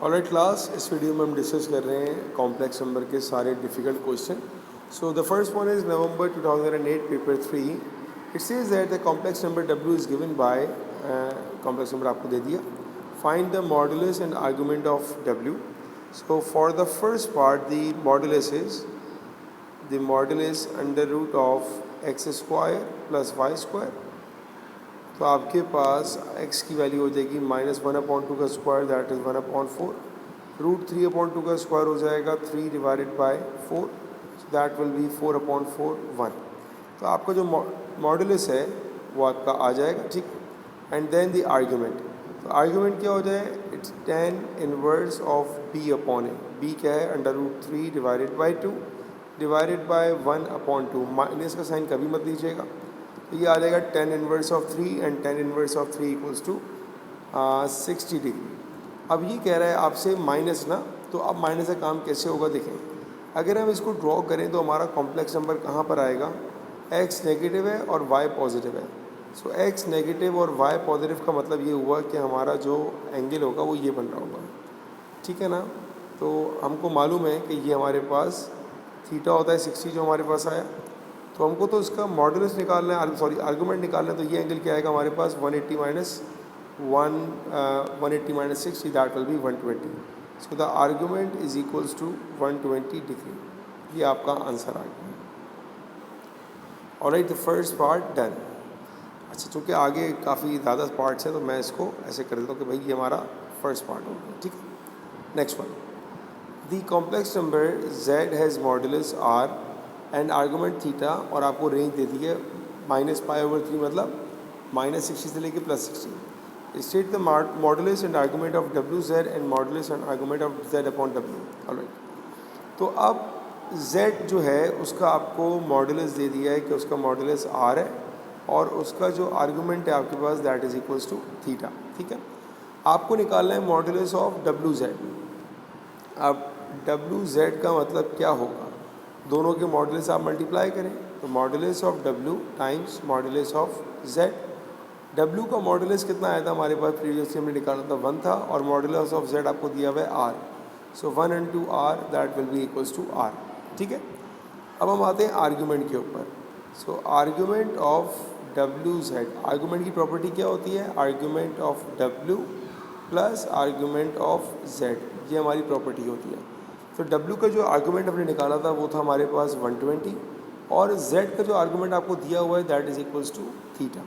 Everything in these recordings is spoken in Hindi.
ऑलराइट क्लास, इस वीडियो में हम डिस्कस कर रहे हैं कॉम्प्लेक्स नंबर के सारे difficult question. So the first one is November 2008 paper 3. It says that the complex number W is given by, complex number आपको दे दिया. Find the modulus and argument of W. So for the first part the modulus is the modulus under root of x square plus y square. तो आपके पास x की वैल्यू हो जाएगी -1/2 का स्क्वायर, दैट इज़ 1/4. √3/2 का स्क्वायर हो जाएगा 3 divided by 4, so that will B 4/4 1. तो आपका जो मॉडुलस है वो आपका आ जाएगा, ठीक. And then the argument. तो आर्ग्यूमेंट क्या हो जाए, it's tan inverse of b/a. b क्या है, √3 divided by 2 divided by 1/2. Minus का साइन कभी मत लीजिएगा. तो ये आ जाएगा tan inverse of 3 and tan inverse of 3 equals to 60 degree. अब ये कह रहा है आपसे माइनस ना, तो अब माइनस का काम कैसे होगा देखें. अगर हम इसको ड्रॉ करें तो हमारा कॉम्प्लेक्स नंबर कहाँ पर आएगा, x नेगेटिव है और y पॉजिटिव है. सो x नेगेटिव और y पॉजिटिव का मतलब ये हुआ कि हमारा जो एंगल होगा वो ये बन रहा होगा, ठीक है ना. तो हमको मालूम है कि ये हमारे पास थीटा होता है 60 जो हमारे पास आया. तो हमको तो इसका मॉडुलस निकालना है, सॉरी आर्गूमेंट निकालना है. तो ये एंगल क्या आएगा हमारे पास 180 minus 60, that will be 120. So the argument is equals to 120 degree. ये आपका आंसर आ गया. Alright, the first part done. अच्छा, चूँकि आगे काफ़ी ज़्यादा पार्ट्स हैं तो मैं इसको ऐसे कर देता हूँ कि भाई ये हमारा फर्स्ट पार्ट हो गया, ठीक है. Next one, the complex number z has modulus r and argument theta, और आपको रेंज दे दी है -π/3 मतलब -60 से लेके +60. State the modulus and argument of WZ and modulus and argument of Z/W. Alright, तो अब Z जो है उसका आपको मॉडुलस दे दिया है कि उसका मॉडुलस R है और उसका जो आर्गूमेंट है आपके पास that is equals to theta, ठीक है. आपको निकालना है मॉडुलस ऑफ WZ. अब WZ का मतलब क्या होगा, दोनों के मॉडुलस आप मल्टीप्लाई करें. तो modulus of W times modulus of Z. W का मॉडुलस कितना आया था हमारे पास, प्रीवियसली हमने निकाला था 1 था, और मॉडुलस ऑफ Z आपको दिया हुआ है R. So 1 into R that will be equals to R, ठीक है. अब हम आते हैं आर्ग्यूमेंट के ऊपर. सो आर्ग्यूमेंट ऑफ WZ, आर्ग्यूमेंट की प्रॉपर्टी क्या होती है, argument of W plus argument of Z, ये हमारी प्रॉपर्टी होती है. तो W का जो आर्गूमेंट हमने निकाला था वो था हमारे पास 120, और Z का जो आर्गूमेंट आपको दिया हुआ है that is equals to theta.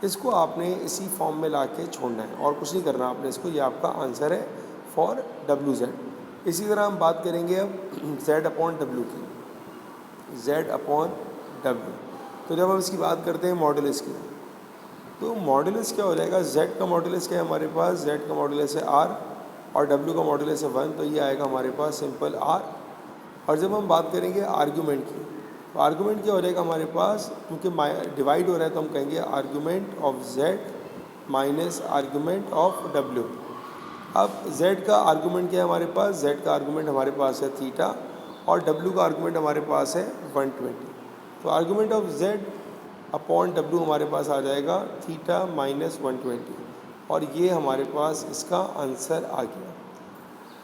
इसको आपने इसी फॉर्म में ला के छोड़ना है और कुछ नहीं करना आपने इसको. ये आपका आंसर है फॉर WZ. इसी तरह हम बात करेंगे अब Z/W की, Z/W. तो जब हम इसकी बात करते हैं मॉडुलस की, तो मॉडुलस क्या हो जाएगा, Z का मॉडुलस क्या है हमारे पास, Z का मॉडुलस है R और W का मॉडुलस है 1, तो ये आएगा हमारे पास सिंपल R. और जब हम बात करेंगे आर्ग्यूमेंट की, तो आर्ग्यूमेंट क्या हो जाएगा हमारे पास, क्योंकि डिवाइड हो रहा है तो हम कहेंगे argument of Z minus argument of W. अब Z का आर्ग्यूमेंट क्या है हमारे पास, Z का आर्ग्यूमेंट हमारे पास है थीटा और W का आर्ग्यूमेंट हमारे पास है 120. तो आर्ग्यूमेंट ऑफ Z/W हमारे पास आ जाएगा थीटा माइनस 120, और ये हमारे पास इसका आंसर आ गया.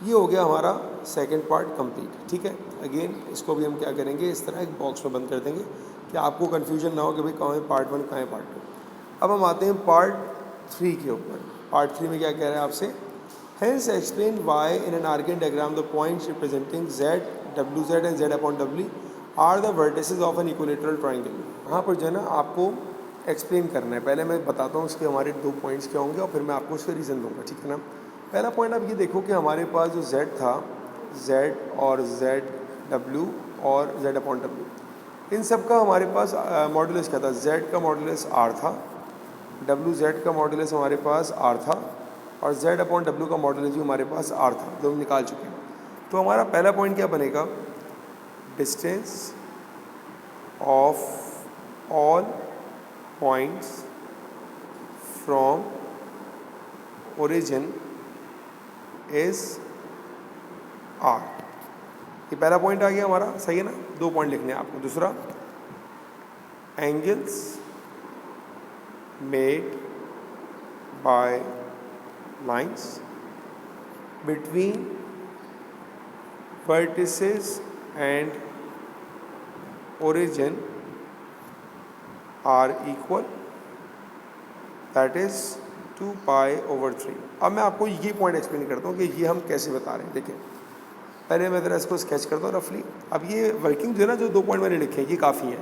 ये हो गया हमारा सेकंड पार्ट कंप्लीट, ठीक है. अगेन इसको भी हम क्या करेंगे, इस तरह एक बॉक्स में बंद कर देंगे कि आपको कन्फ्यूजन ना हो कि भाई कहाँ है पार्ट 1 कहाँ है पार्ट 2. अब हम आते हैं पार्ट 3 के ऊपर. पार्ट 3 में क्या कह रहा है आपसे, hence explain why in an argon diagram the points representing Z, WZ and Z/W are the vertices of an equilateral triangle. यहाँ पर जो है ना आपको एक्सप्लेन करना है. पहले मैं बताता हूँ उसके हमारे 2 पॉइंट्स क्या होंगे और फिर मैं आपको उसका रीज़न दूंगा, ठीक है ना. पहला पॉइंट आप ये देखो कि हमारे पास जो Z था, Z और Z/W और Z/W, इन सब का हमारे पास मॉडुलस क्या था, Z का मॉडुलस R था, WZ का मॉडुलस हमारे पास R था, और Z/W का मॉडुलस भी हमारे पास R था, जो हम निकाल चुके हैं. तो हमारा पहला पॉइंट क्या बनेगा, distance of all points from origin is R. ये पहला पॉइंट आ गया हमारा, सही है ना. 2 पॉइंट लिखने हैं आपको. दूसरा, angles made by lines between vertices and origin are equal, that is 2π/3। अब मैं आपको ये पॉइंट एक्सप्लेन करता हूँ कि ये हम कैसे बता रहे हैं। देखिए पहले मैं ज़रा इसको स्केच करता हूँ रफली। अब ये वर्किंग जो है ना, जो 2 पॉइंट मैंने लिखे हैं ये काफ़ी है।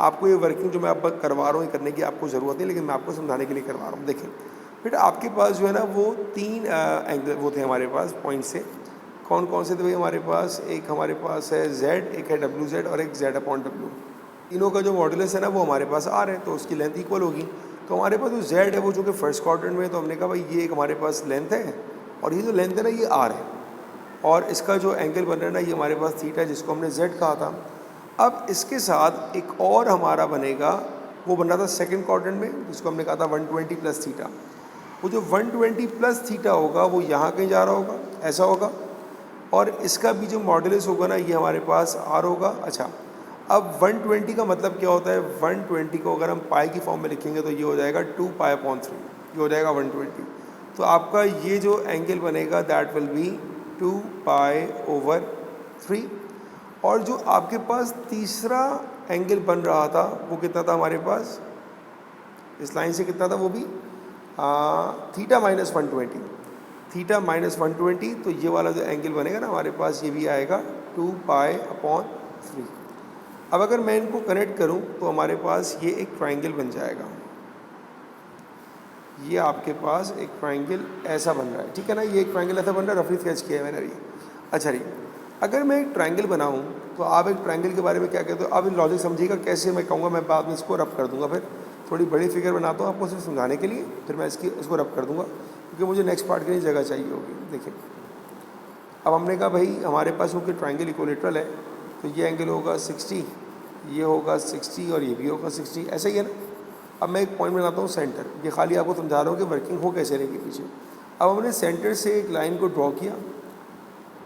आपको ये वर्किंग जो मैं अब करवा रहा हूँ ये करने की आपको ज़रूरत नहीं, लेकिन मैं आपको समझाने के लिए करवा रहा हूँ। देखिए बेटा आपके पास जो है ना वो 3 एंगल वो थे हमारे पास पॉइंट से। कौन कौन से थे भाई हमारे पास? एक हमारे पास है z, एक है WZ और एक z/W। तीनों का जो मॉडुलस है ना वो हमारे पास r है, तो उसकी लेंथ इक्वल होगी। तो हमारे पास जो z है वो जो कि फर्स्ट क्वाड्रेंट में है, तो हमने कहा भाई ये एक हमारे पास लेंथ है और ये जो लेंथ है ना ये r है, और इसका जो एंगल बन रहा है ना ये हमारे पास थीटा है, जिसको हमने z कहा था। अब इसके साथ एक और हमारा बनेगा, वो बन रहा था सेकंड क्वाड्रेंट में, जिसको हमने कहा था 120 प्लस थीटा। वो जो 120 प्लस थीटा होगा वो यहाँ कहीं जा रहा होगा, ऐसा होगा, और इसका भी जो मॉडुलस होगा ना ये हमारे पास r होगा। अच्छा, अब 120 का मतलब क्या होता है? 120 को अगर हम पाई की फॉर्म में लिखेंगे तो ये हो जाएगा 2π/3, ये हो जाएगा 120। तो आपका ये जो एंगल बनेगा दैट विल बी 2π/3। और जो आपके पास तीसरा एंगल बन रहा था वो कितना था हमारे पास? इस लाइन से कितना था? वो भी थीटा -120, थीटा -120। तो ये वाला जो एंगल बनेगा ना हमारे पास ये भी आएगा 2π/3। अब अगर मैं इनको कनेक्ट करूं तो हमारे पास ये एक ट्रायंगल बन जाएगा। ये आपके पास एक ट्रायंगल ऐसा बन रहा है, ठीक है ना? ये एक ट्रायंगल ऐसा बन रहा है, रफली स्केच किया है मैंने अभी। अच्छा जी, अगर मैं एक ट्रायंगल बनाऊं तो आप एक ट्रायंगल के बारे में क्या कहते हो? आप इन लॉजिक समझिएगा कैसे मैं कहूँगा, मैं बाद में इसको रब कर दूंगा। फिर थोड़ी बड़ी फिगर बनाता हूँ आपको सिर्फ समझाने के लिए, फिर मैं इसको रब कर दूंगा क्योंकि मुझे नेक्स्ट पार्ट के लिए जगह चाहिए होगी। देखिए अब हमने कहा भाई हमारे पास क्योंकि ट्रायंगल इक्विलेटरल है तो ये एंगल होगा 60, ये होगा 60 और ये भी होगा 60, ऐसा ही है ना? अब मैं एक पॉइंट बनाता हूँ सेंटर, ये खाली आपको समझा रहा हूँ कि वर्किंग हो कैसे रहेगी पीछे। अब हमने सेंटर से एक लाइन को ड्रॉ किया,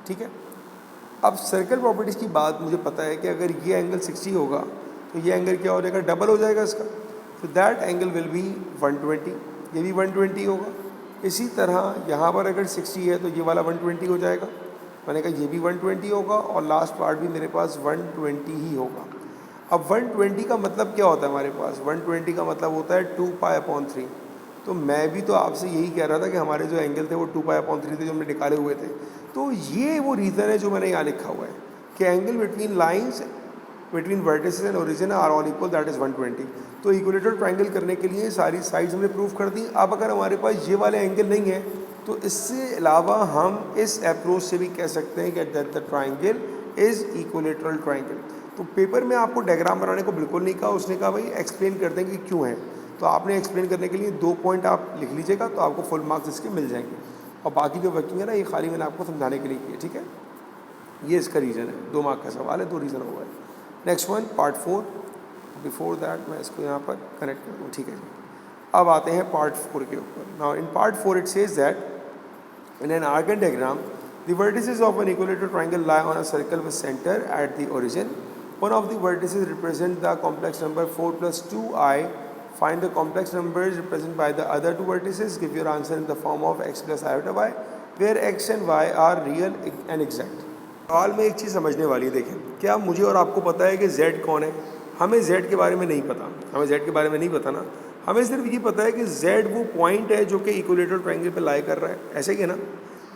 ठीक है। अब सर्कल प्रॉपर्टीज़ की बात मुझे पता है कि अगर ये एंगल 60 होगा तो ये एंगल क्या हो जाएगा? डबल हो जाएगा इसका, तो दैट एंगल विल बी 120, ये भी 120 होगा। इसी तरह यहाँ पर अगर 60 है तो ये वाला 120 हो जाएगा, मैंने कहा ये भी 120 होगा, और लास्ट पार्ट भी मेरे पास 120 ही होगा। अब 120 का मतलब क्या होता है हमारे पास? 120 का मतलब होता है 2π/3। तो मैं भी तो आपसे यही कह रहा था कि हमारे जो एंगल थे वो 2π/3 थे जो हमने निकाले हुए थे। तो ये वो रीज़न है जो मैंने यहाँ लिखा हुआ है कि angle between lines between vertices and origin are all equal, that is 120। तो इक्विलेटरल ट्रायंगल करने के लिए सारी साइड्स हमने प्रूव कर दी। अब अगर हमारे पास ये वाले एंगल नहीं है तो इससे अलावा हम इस अप्रोच से भी कह सकते हैं कि that the triangle is equilateral triangle. तो पेपर में आपको डायग्राम बनाने को बिल्कुल नहीं कहा, उसने कहा भाई एक्सप्लेन कर देंगे क्यों है। तो आपने एक्सप्लेन करने के लिए 2 पॉइंट आप लिख लीजिएगा तो आपको फुल मार्क्स इसके मिल जाएंगे, और बाकी जो वर्किंग है ना ये खाली मैंने आपको समझाने के लिए की है, ठीक है। ये इसका रीज़न है, 2 मार्क का सवाल है, 2 रीज़न हुआ है। Next one part 4। Before that मैं इसको यहाँ पर कनेक्ट कर दूँ, ठीक है जी। अब आते हैं पार्ट 4 के ऊपर। Now in part 4 it says that in an arcane diagram, the vertices of an equilateral triangle lie on a circle with center at the origin. One of the vertices represents the complex number 4 plus 2i. Find the complex numbers represented by the other 2 vertices. Give your answer in the form of x plus iota y, where x and y are real and exact. सवाल में एक चीज़ समझने वाली है। देखें, क्या मुझे और आपको पता है कि z कौन है? हमें z के बारे में नहीं पता, हमें z के बारे में नहीं पता ना। हमें सिर्फ ये पता है कि z वो पॉइंट है जो कि इक्विलेटरल ट्रायंगल पर लाई कर रहा है, ऐसे ही है ना।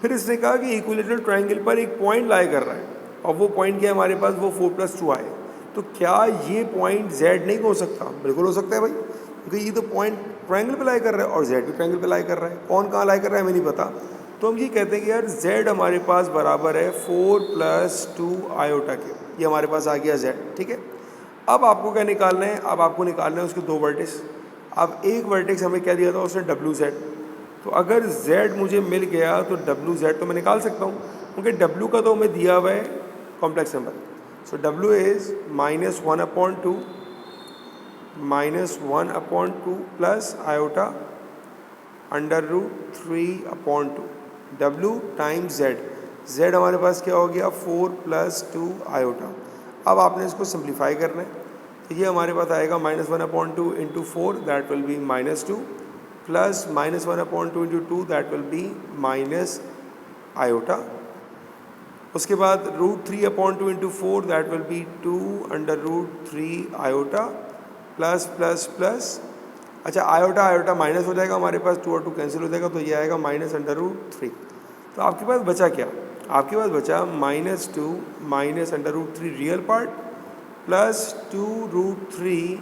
फिर इसने कहा कि इक्विलेटरल ट्रायंगल पर एक पॉइंट लाई कर रहा है, और वो पॉइंट क्या है हमारे पास? वो 4 plus 2i। तो क्या ये पॉइंट z नहीं हो सकता? बिल्कुल हो सकता है भाई, क्योंकि ये तो पॉइंट ट्रायंगल पे लाई कर रहा है और z भी ट्रायंगल पे लाई कर रहा है। कौन कहाँ लाई कर रहा है हमें नहीं पता, तो हम ये कहते हैं कि यार z हमारे पास बराबर है 4 plus 2i के। ये हमारे पास आ गया z, ठीक है। अब आपको क्या निकालना है? अब आपको निकालना है उसके 2 वर्टेक्स। अब एक वर्टेक्स हमें क्या दिया था उसने? WZ। तो अगर z मुझे मिल गया तो WZ तो मैं निकाल सकता हूँ, क्योंकि W का तो हमें दिया हुआ है complex number. So W is -1/2 -1/2 plus iota √3/2 W times Z। Z हमारे पास क्या हो गया? 4 plus 2i। अब आपने इसको सिंप्लीफाई करना है, तो ये हमारे पास आएगा -1/2 into 4, that will be -2, plus -1/2 into 2, that will B iota. उसके बाद √3/2 into 4 that will B 2√3 iota plus plus plus. अच्छा आयोटा आयोटा माइनस हो जाएगा हमारे पास, 2 और 2 कैंसिल हो जाएगा तो ये आएगा -√3। तो आपके पास बचा क्या? आपके पास बचा -2 -√3 रियल पार्ट प्लस 2√3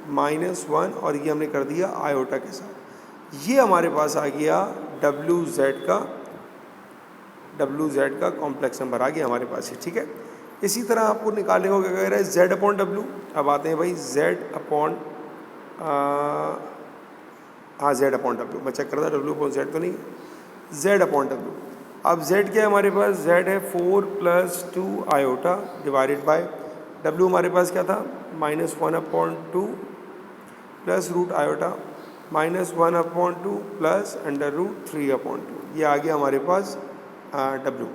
-1 और ये हमने कर दिया आयोटा के साथ। ये हमारे पास आ गया WZ का कॉम्प्लेक्स नंबर आ गया हमारे पास है, ठीक है। इसी तरह आपको निकालने को क्या कह रहा है, Z/W। अब आते हैं भाई Z/, हाँ Z/W, मैं चेक कर रहा था W/Z तो नहीं, Z/W। अब Z क्या है हमारे पास, Z है 4 + 2 आयोटा डिवाइडेड बाय W हमारे पास क्या था, -1/2 प्लस रूट आयोटा -1/2 प्लस √3/2। ये आ गया हमारे पास W।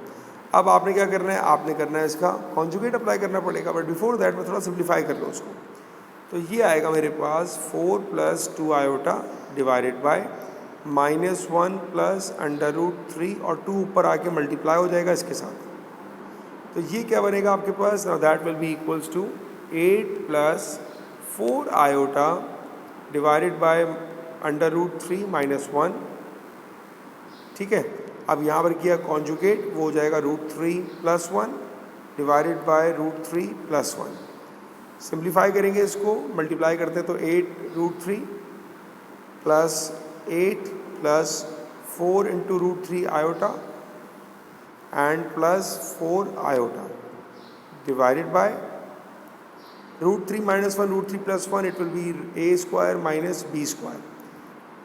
अब आपने क्या करना है, आपने करना है इसका कॉन्जुगेट अप्लाई करना पड़ेगा, बट बिफोर दैट मैं थोड़ा सिंप्लीफाई कर लूँ उसको। तो ये आएगा मेरे पास 4 + 2 आयोटा डिवाइडेड बाय -1 प्लस √3 और 2 ऊपर आके मल्टीप्लाई हो जाएगा इसके साथ। तो ये क्या बनेगा आपके पास, that will be equals to 8 + 4 iota divided by √3 -1, ठीक है। अब यहाँ पर किया कॉन्जुगेट, वो हो जाएगा √3 + 1 डिवाइडेड बाय √3 + 1। सिंप्लीफाई करेंगे इसको, मल्टीप्लाई करते हैं तो 8√3 plus 8 plus 4 into √3 iota and plus 4 iota divided by √3 - 1 √3 + 1 it will be a² minus b²।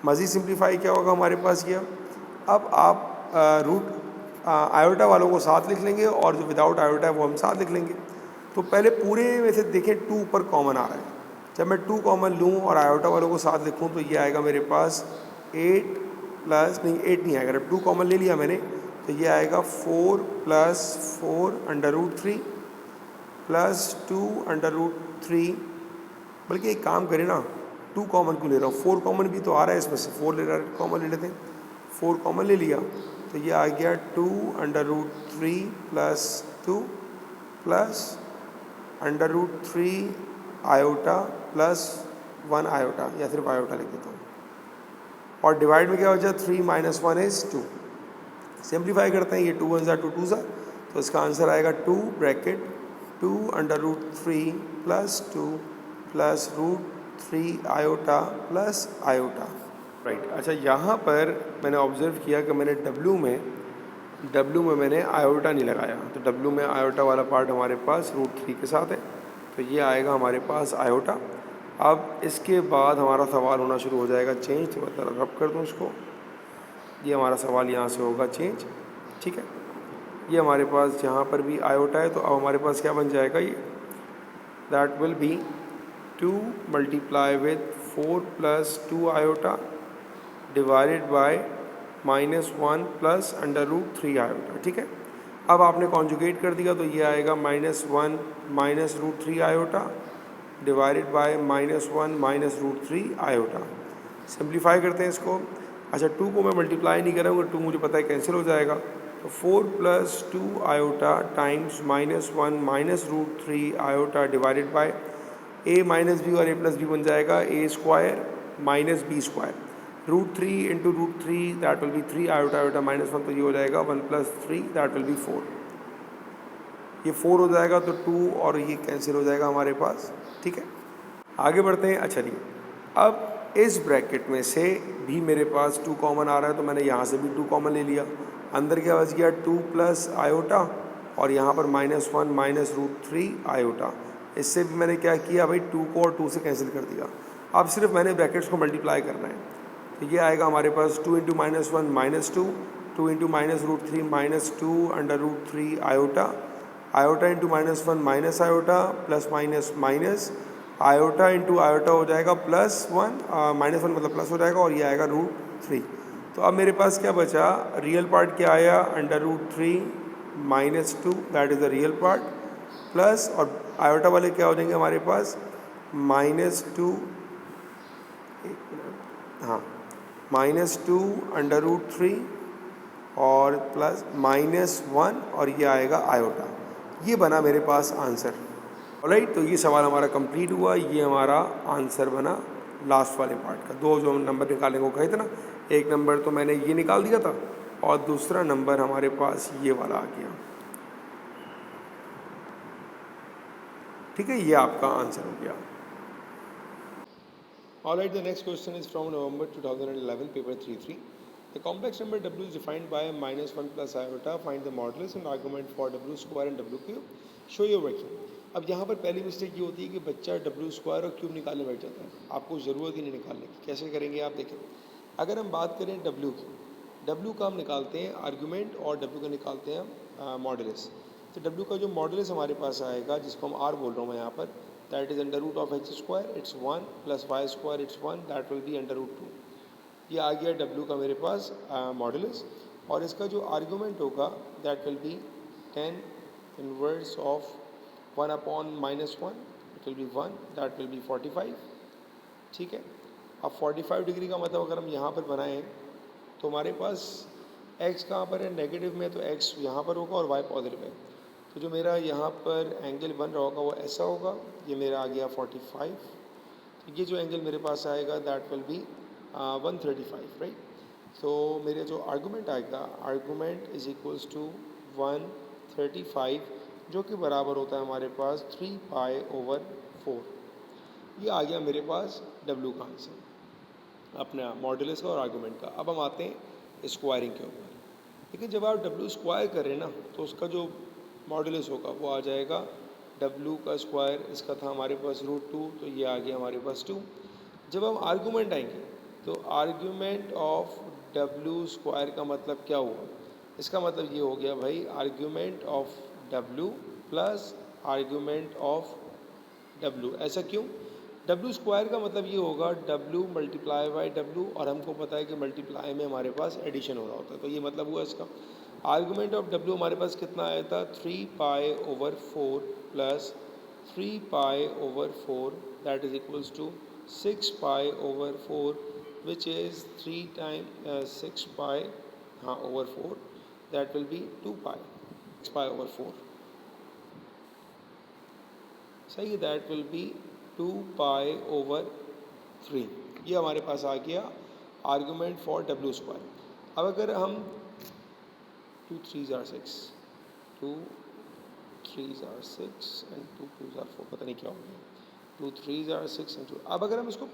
मज़ीद सिंप्लीफाई क्या होगा हमारे पास किया। अब आप आयोटा वालों को साथ लिख लेंगे और जो विदाउट आयोटा है वो हम साथ लिख लेंगे। तो पहले पूरे में से देखें 2 ऊपर कॉमन आ रहा है, जब मैं 2 कॉमन लूँ और आयोटा वालों को साथ लिखूँ तो ये आएगा मेरे पास 8 नहीं आएगा, जब 2 कॉमन ले लिया मैंने तो ये आएगा 4 + 4 √3 प्लस 2 √3। बल्कि एक काम करें ना, 2 कॉमन क्यों ले रहा हूँ, 4 कॉमन भी तो आ रहा है इसमें से, 4 ले रहा है, कॉमन ले लेते हैं। 4 कॉमन ले लिया तो ये आ गया 2 √3 plus 2 plus √3 iota plus 1 iota, या सिर्फ आयोटा लिख देता हूँ। और डिवाइड में क्या बचा, 3 - 1 इज़ 2। सिंप्लीफाई करते हैं, ये 2 1 2 2 तो इसका आंसर आएगा 2 bracket 2 √3 plus 2 plus √3 iota plus iota, right. अच्छा यहाँ पर मैंने ऑब्जर्व किया कि मैंने W में मैंने आयोटा नहीं लगाया, तो W में आयोटा वाला पार्ट हमारे पास √3 के साथ है, तो ये आएगा हमारे पास आयोटा। अब इसके बाद हमारा सवाल होना शुरू हो जाएगा चेंज, तो मैं रब कर दूँ इसको, ये हमारा सवाल यहाँ से होगा चेंज, ठीक है। ये हमारे पास यहाँ पर भी आयोटा है, तो अब हमारे पास क्या बन जाएगा, ये that will be 2 × 4 + 2 iota divided bye -1 plus √3 iota, ठीक है। अब आपने कॉन्जुगेट कर दिया तो ये आएगा -1 minus √3 iota divided bye -1 √3 iota. Simplify करते हैं इसको। अच्छा 2 को मैं मल्टीप्लाई नहीं करूँगा, 2 मुझे पता है कैंसिल हो जाएगा, तो 4 + 2 iota times -1 √3 iota divided by a minus b और a + b बन जाएगा a² minus b²। √3 into √3 that will be 3 iota iota -1, तो ये हो जाएगा 1 + 3 दैट विल बी 4। ये 4 हो जाएगा तो 2 और ये कैंसिल हो जाएगा हमारे पास, ठीक है। आगे बढ़ते हैं। अच्छा जी, अब इस ब्रैकेट में से भी मेरे पास 2 कॉमन आ रहा है, तो मैंने यहाँ से भी 2 कॉमन ले लिया। अंदर क्या बच गया 2 प्लस आयोटा और यहाँ पर -1 √3 आयोटा। इससे भी मैंने क्या किया भाई, 2 को और 2 से कैंसिल कर दिया। अब सिर्फ मैंने ब्रैकेट्स को मल्टीप्लाई करना है, तो ये आएगा हमारे पास 2 × -1 -2 2 × -√3 -2 √3 iota iota into -1 iota plus minus iota into iota हो जाएगा +1 -1 मतलब प्लस हो जाएगा और ये आएगा √3। तो अब मेरे पास क्या बचा, रियल पार्ट क्या आया √3 -2 that is the real part plus, और आयोटा वाले क्या हो जाएंगे हमारे पास -2 हाँ -2 √3 और प्लस -1 और ये आएगा आयोटा। ये बना मेरे पास आंसर। ऑलराइट, तो ये सवाल हमारा कंप्लीट हुआ। ये हमारा आंसर बना लास्ट वाले पार्ट का। दो जो नंबर निकालने को कहे थे ना, एक नंबर तो मैंने ये निकाल दिया था और दूसरा नंबर हमारे पास ये वाला आ गया। ठीक है, ये आपका आंसर हो गया। Alright, the next question is from November 2011, paper 3.3. The complex number w is defined by -1 plus iota. Find the modulus and argument for w square and w cube. Show your working. अब यहाँ पर पहली मिस्टेक ये होती है कि बच्चा w स्क्वायर और क्यूब निकालने बैठ जाता है। आपको ज़रूरत ही नहीं निकालने की। कैसे करेंगे आप देखें। अगर हम बात करें w की, w का हम निकालते हैं आर्गूमेंट और w का निकालते हैं मॉडुलस। तो w का जो मॉडुलस हमारे पास आएगा, जिसको हम r बोल रहा हूँ मैं यहाँ पर, that is under root of x square, it's 1 plus y square, it's 1, that will be under root 2. ये आ गया w का मेरे पास मॉडुलस। और इसका जो आर्गूमेंट होगा that will be 10 inverse of 1 upon -1, it will be 1, that will be 45। ठीक है, अब 45 डिग्री का मतलब अगर हम यहाँ पर बनाएं तो हमारे पास x कहाँ पर है, नेगेटिव में, तो x यहाँ पर होगा और y पॉजिटिव है। तो जो मेरा यहाँ पर एंगल बन रहा होगा वो ऐसा होगा। ये मेरा आ गया 45। तो ये जो एंगल मेरे पास आएगा दैट विल बी 135, राइट। तो मेरे जो आर्गूमेंट आएगा, आर्गूमेंट इज इक्वल्स टू 135, जो कि बराबर होता है हमारे पास 3 पाई ओवर 4। ये आ गया मेरे पास w का आंसर, अपना मॉडुलस का और आर्गूमेंट का। अब हम आते हैं स्क्वायरिंग के ऊपर। लेकिन जब आप w स्क्वायर करें ना, तो उसका जो मॉडुलस होगा वो आ जाएगा w का स्क्वायर, इसका था हमारे पास √2, तो ये आ गया हमारे पास 2। जब हम आर्गूमेंट आएंगे तो आर्गूमेंट ऑफ w स्क्वायर का मतलब क्या हुआ, इसका मतलब ये हो गया भाई argument of w plus argument of w। ऐसा क्यों? w स्क्वायर का मतलब ये होगा w मल्टीप्लाई बाई w, और हमको पता है कि मल्टीप्लाई में हमारे पास एडिशन हो रहा होता है, तो ये मतलब हुआ इसका। आर्गूमेंट ऑफ w हमारे पास कितना आया था, 3 pi over 4 plus 3 pi over 4, that is equals to 6 pi over 4, which is 3 time 6 pi, हाँ, over 4, that will be 2 pi, 6 pi over 4, सही है, that will be 2 pi over 3। ये हमारे पास आ गया आर्गूमेंट फॉर w स्क्वायर। अब अगर हम 2 3s are 6, 2 3s are 6 and 2 2s are 4, पता नहीं क्या हो गया, 2 3s are 6 and 2। अब अगर हम इसको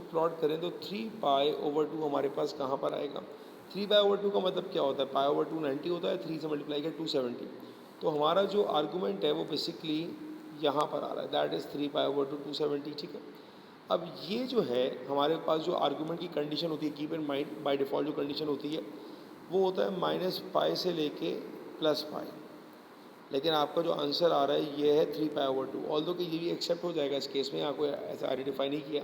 प्लॉट करें, तो 3 पाई ओवर 2 हमारे पास कहाँ पर आएगा। 3 पाई ओवर 2 का मतलब क्या होता है, पाई ओवर 2 90 होता है, 3 से मल्टीप्लाई किया 270। तो हमारा जो आर्गूमेंट है वो बेसिकली यहाँ पर आ रहा है, दैट इज़ 3 पाई ओवर 2 270। ठीक है, अब ये जो है हमारे पास जो आर्गूमेंट की कंडीशन होती है, keep in mind, by default जो कंडीशन होती है वो होता है -पाई से लेके +पाई। लेकिन आपका जो आंसर आ रहा है ये है 3 पाई ओवर 2, ऑल्दो कि ये भी एक्सेप्ट हो जाएगा इस केस में, आपको ऐसा आइडेंटिफाई नहीं किया,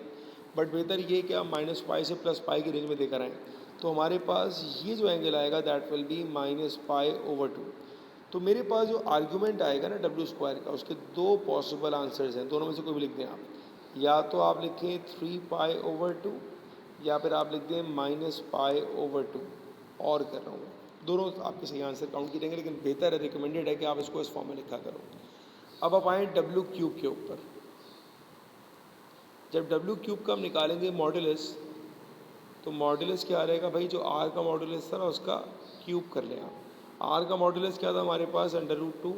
बट बेहतर ये कि आप -पाई से +पाई की रेंज में देकर आएँ। तो हमारे पास ये जो एंगल आएगा that will B -pi over 2। तो मेरे पास जो आर्गूमेंट आएगा ना w स्क्वायर का, उसके दो पॉसिबल आंसर्स हैं, दोनों में से कोई भी लिख दें आप। या तो आप लिखें 3 पाई ओवर 2, या फिर आप लिख दें -पाई ओवर 2, और कर रहा हूँ, दोनों आपके सही आंसर काउंट किए जाएंगे, लेकिन बेहतर है, रिकमेंडेड है कि आप इसको इस फॉर्म में लिखा करो। अब आप आएँ w क्यूब के ऊपर। जब w क्यूब का हम निकालेंगे मॉडुलस, तो मॉडुलस क्या रहेगा भाई, जो r का मॉडुलस था ना उसका क्यूब कर लें आप। r का मॉडुलस क्या था हमारे पास, √2,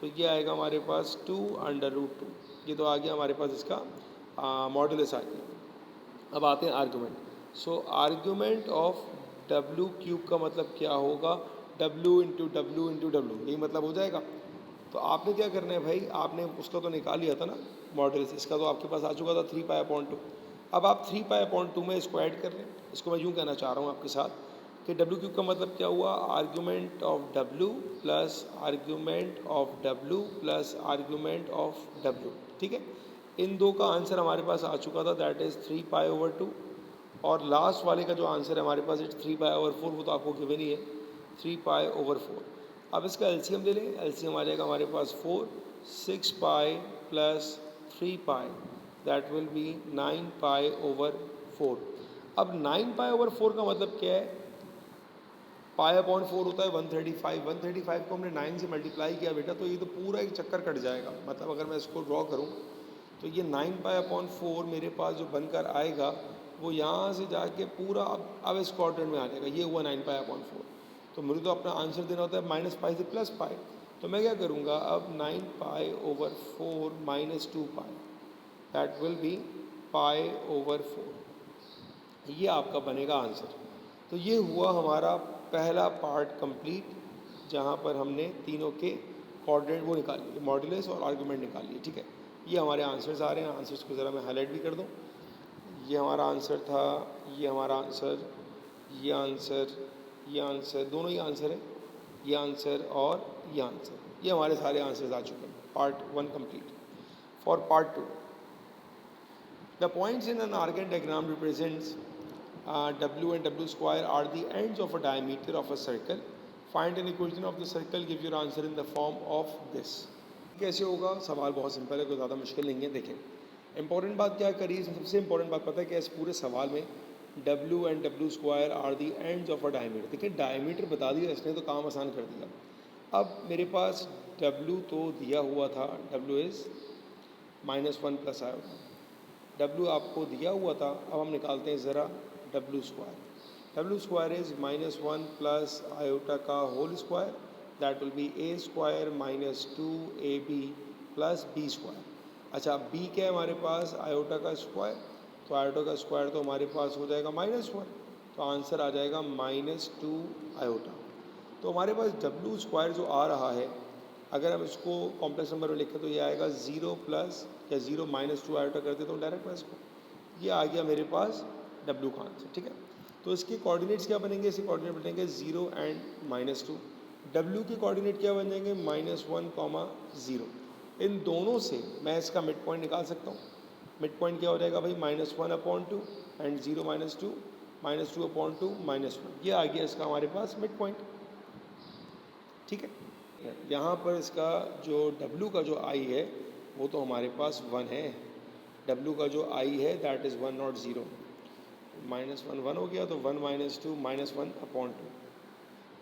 तो ये आएगा हमारे पास 2 √2। ये तो आ गया हमारे पास इसका मॉडुलस आ गया। अब आते हैं argument. So argument of w cube का मतलब क्या होगा, w into W into W, यही मतलब हो जाएगा। तो आपने क्या करना है भाई, आपने उसका तो निकाल लिया था ना मॉडुलस, इसका तो आपके पास आ चुका था 3 पाई अपॉन 2। अब आप 3 पाई अपॉन 2 में इसको ऐड कर लें। इसको मैं यूँ कहना चाह रहा हूँ आपके साथ कि w क्यूब का मतलब क्या हुआ, argument of w plus argument of w plus argument of w। ठीक है, इन दो का आंसर हमारे पास आ चुका था, दैट इज़ 3 पाई ओवर 2, और लास्ट वाले का जो आंसर है हमारे पास इट्स 3 पाई ओवर 4, वो तो आपको गिवन ही है 3 पाई ओवर 4। अब इसका एलसीएम ले लें, एलसीएम आ जाएगा हमारे पास 4, 6 pi plus 3 pi, that will B 9 pi over 4। अब 9 पाई ओवर 4 का मतलब क्या है, पाई अपॉन 4 होता है 135। 135 को हमने 9 से मल्टीप्लाई किया बेटा, तो ये तो पूरा एक चक्कर कट जाएगा। मतलब अगर मैं इसको ड्रॉ करूँ तो ये 9 पाई अपॉन 4 मेरे पास जो बनकर आएगा वो यहाँ से जाके पूरा अब इस क्वाड्रेंट में आ जाएगा। ये हुआ 9 पाई अपॉन 4। तो मुझे तो अपना आंसर देना होता है माइनस पाई से प्लस पाई। तो मैं क्या करूँगा, अब 9 पाई over 4 minus 2 pi, that will B pi over 4। ये आपका बनेगा आंसर। तो ये हुआ हमारा पहला पार्ट कंप्लीट, जहाँ पर हमने तीनों के कोऑर्डिनेट वो निकाल लिए, मॉड्यूलस और आर्गुमेंट निकाल लिए। ठीक है, ये हमारे आंसर्स आ रहे हैं। आंसर्स को ज़रा मैं हाईलाइट भी कर दूँ। ये हमारा आंसर था, ये हमारा आंसर, ये आंसर, ये आंसर, दोनों ही आंसर है, ये आंसर और ये आंसर। ये हमारे सारे आंसर्स आ चुके हैं। Part 1 complete. For part 2, the points in an arcane diagram represents W and W square are the ends of a diameter of a circle. Find an equation of the circle, give your answer in the form of this. कैसे होगा? सवाल बहुत सिंपल है, कोई ज़्यादा मुश्किल नहीं है। देखें, इंपॉर्टेंट बात क्या करी है, सबसे इंपॉर्टेंट बात पता है कि इस पूरे सवाल में W and W square are the ends of a diameter। देखिए, डायमीटर बता दिया इसने तो काम आसान कर दिया। अब मेरे पास W तो दिया हुआ था, W is -1 plus iota. W आपको दिया हुआ था। अब हम निकालते हैं ज़रा W square. W square is -1 plus iota का whole square, that will be A square minus 2AB plus B square. अच्छा, B क्या है हमारे पास? आयोटा का स्क्वायर। तो आयोटा का स्क्वायर तो हमारे पास हो जाएगा -1, तो आंसर आ जाएगा -2 आयोटा। तो हमारे पास W स्क्वायर जो आ रहा है, अगर हम इसको कॉम्प्लेक्स नंबर में लिखें तो ये आएगा 0 प्लस या 0 माइनस 2 आयोटा कर देता हूँ डायरेक्ट मैं इसको। ये आ गया मेरे पास W का आंसर। ठीक है, तो इसके कोऑर्डिनेट्स क्या बनेंगे? इसके कोऑर्डिनेट बनेंगे 0 एंड -2। W के कोऑर्डिनेट क्या बन जाएंगे? -1, 0। इन दोनों से मैं इसका मिड पॉइंट निकाल सकता हूँ। मिड पॉइंट क्या हो जाएगा भाई? -1/2 एंड 0 -2, -2/2 -1। ये आ गया इसका हमारे पास मिड पॉइंट। ठीक है, यहाँ पर इसका जो W का जो I है वो तो हमारे पास 1 है। W का जो I है दैट इज़ 1 नॉट 0। -1 1 हो गया, तो 1 -2 -1/2।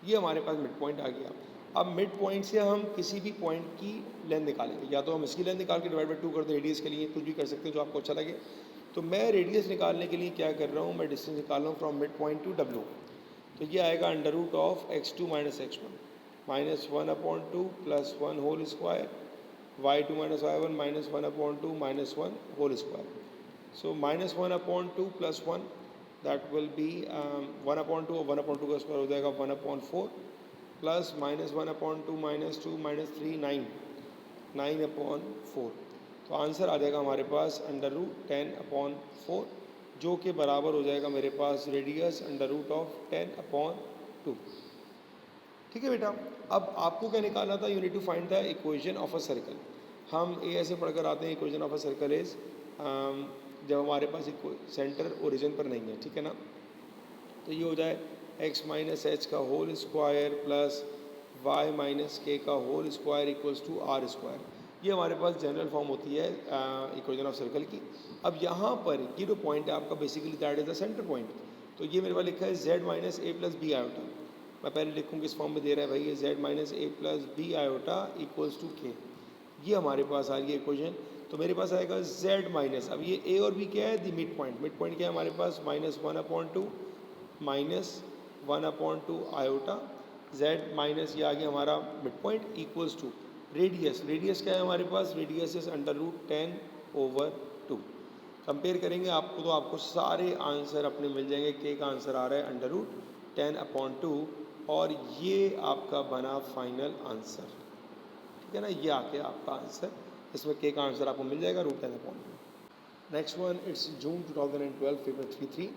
ये हमारे पास मिड पॉइंट आ गया। अब मिड पॉइंट से हम किसी भी पॉइंट की लेंथ निकालेंगे। या तो हम इसकी लेंथ निकाल के डिवाइड बाई 2 कर दें रेडियस के लिए, कुछ भी कर सकते हैं जो आपको अच्छा लगे। तो मैं रेडियस निकालने के लिए क्या कर रहा हूँ, मैं डिस्टेंस निकाल रहा हूँ from mid point to W। तो ये आएगा √of x2 - x1 -1/2 plus 1 whole square, y2 - y1 -1/2 -1 whole square. So -1/2 plus 1 that will be 1/2, और 1/2 का स्क्वायर हो जाएगा 1/4 प्लस -1/2 -2 -3 9 9/4। तो आंसर आ जाएगा हमारे पास √10/4, जो कि बराबर हो जाएगा मेरे पास रेडियस √of 10/2। ठीक है बेटा, अब आपको क्या निकालना था? You need to find the equation of a circle. हम ए ऐसे पढ़कर आते हैं, equation of a circle is जब हमारे पास एक सेंटर ओरिजिन पर नहीं है। ठीक है ना, तो ये हो जाए x माइनस एच का whole square plus y minus k का whole square equals to r square. ये हमारे पास जनरल फॉर्म होती है इक्वेशन ऑफ सर्कल की। अब यहाँ पर ये जो पॉइंट है आपका basically that is the centre point. तो ये मेरे पास लिखा है z minus a plus b iota. मैं पहले लिखूँ किस फॉर्म में दे रहा है भाई, ये z minus a plus b iota equals to k. ये हमारे पास आ रही है इक्वेशन। तो मेरे पास आएगा z माइनस, अब ये a और b क्या है? दी मिड पॉइंट। मिड पॉइंट क्या है हमारे पास? -1/2 -1/2 आयोटा, z माइनस ये आ गया हमारा mid point equals to radius. Radius क्या है हमारे पास? Radius is √10/2। कंपेयर करेंगे आपको तो आपको सारे आंसर अपने मिल जाएंगे। के का आंसर आ रहा है √10/2 और ये आपका बना फाइनल आंसर। ठीक है ना, ये आ गया आपका आंसर। इसमें के का आंसर आपको मिल जाएगा √10/2। Next one, it's June 2012 paper 3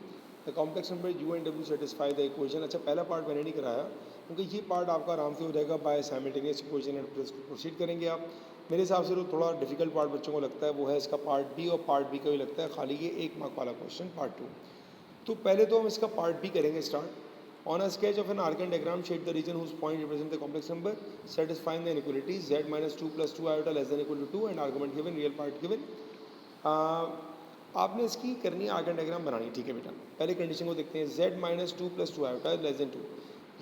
the complex number u and w satisfy the equation. अच्छा, पहला पार्ट मैंने नहीं कराया क्योंकि ये पार्ट आपका आराम से हो जाएगा bye simultaneous equation and proceed करेंगे आप। मेरे हिसाब से तो थोड़ा डिफिकल्ट पार्ट बच्चों को लगता है वो है इसका पार्ट बी, और पार्ट बी का भी लगता है खाली ये 1 मार्क वाला क्वेश्चन पार्ट 2। तो पहले तो हम इसका पार्ट बी करेंगे start. On a sketch of an Argand diagram shade the region whose point represent the complex number satisfying the inequalities z - 2 + 2 iota less than equal to 2 and argument given, real part given. आपने इसकी करनी है आर्कन डायग्राम बनानी। ठीक है बेटा, पहले कंडीशन को देखते हैं। z - 2 + 2 iota less then 2।